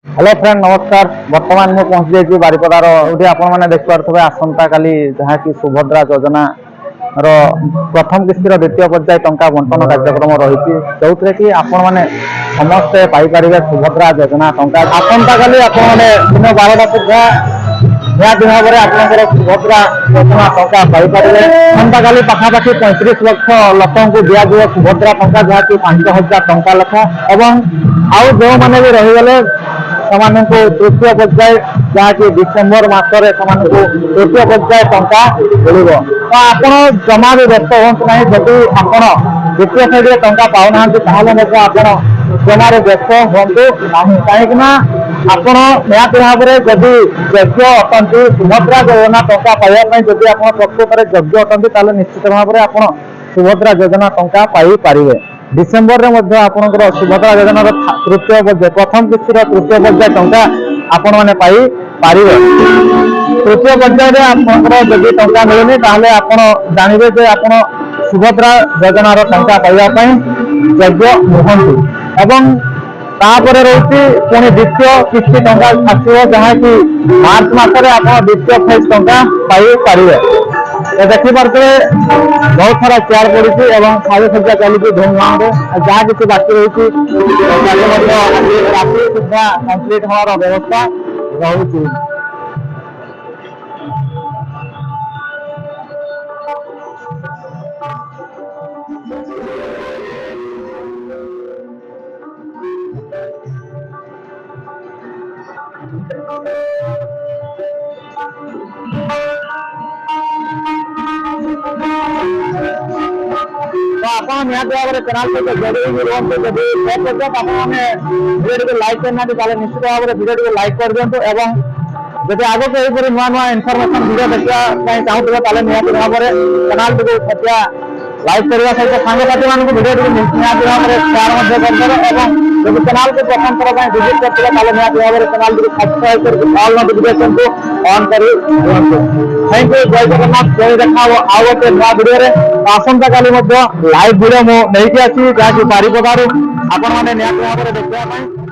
Hello friend नमस्कार। बर्तमान मैं पहुंच जाइए बारिपदार ये आपने देखिए आसंता काली जहाँ कि सुभद्रा योजना प्रथम किस्तिर द्वितीय पर्याय टंका बंटन कार्यक्रम रही जो कि आपण मैंने समस्ते पाइपर सुभद्रा योजना टंका आसंता काली आपने दिन 12टा सुधा निहती भाव में आपंकर सुभद्रा योजना टंका पाइपर आसंता काली पाखापाखि 35 लाख लोक को दिज्व सुभद्रा टंका जहाँ कि 5,000 टंका लेखा एवं आउ जो मैंने भी रहीगले तृतीय पर्याय जहाँकि डिसेम्बर मसरे तृतीय पर्याय टंका मिल तो आप जमा भी व्यस्त हूँ ना जदि आप द्वितीय फेज टंका पाऊना आप जमार व्यस्त हूँ ना कहीं आप निहती भाव में जदि योग्य अटंती सुभद्रा योजना टंका पाइबा जदि आप प्रकृत योग्य अटंती निश्चित भाव में आप सुभद्रा योजना टंका पाइपर डिसेम्बर में आपंकर सुभद्रा योजना तृतीय पर्याय प्रथम किस्तिर तृतीय पर्याय टंका आपण मैंने पाइपर तृतीय पर्याय आपंकर जदि टंका मिलनी ताहले आपण जानवे जे आपण सुभद्रा योजनार टंका पाइबा योग्य नुहंती एवं तापर रही पुणी द्वितीय किस्ती टंका आसो जहाँ कि मार्च मसरे आप द्वितीय फेज टंका पाइपर देखिपे बहुत सारा चेयर पड़ी एवं साजसज्जा चलती धूमधाम जहाँ किसी बाकी रही राति सुधा कम्प्लीट होवार व्यवस्था रही। तो आप चैनल को वीडियो लाइक करना निश्चित भाव में वीडियो लाइक कर दिंतु एवं जब आगे को नुआ नुआ इनफर्मेशन वीडियो देखा चाहूँ निहती भाव में चैनल को लाइक करने सहित सांगसाथी मान वीडियो निहती भाव में शेयर करदेव जब चैनल को प्रथम थर विजिट करते निहती भाव में चैनल को सब्सक्राइब कर ऑल नोटिफिकेशन को ऑन कर थैंक यू। जय जगन्नाथ। जय देखा आउ गोटे नुआ वीडियो आसंता काली लाइव वीडियो मुझे आसी जहाँ कि बारिपदारू आपण मैंने निहती भाव में देखा।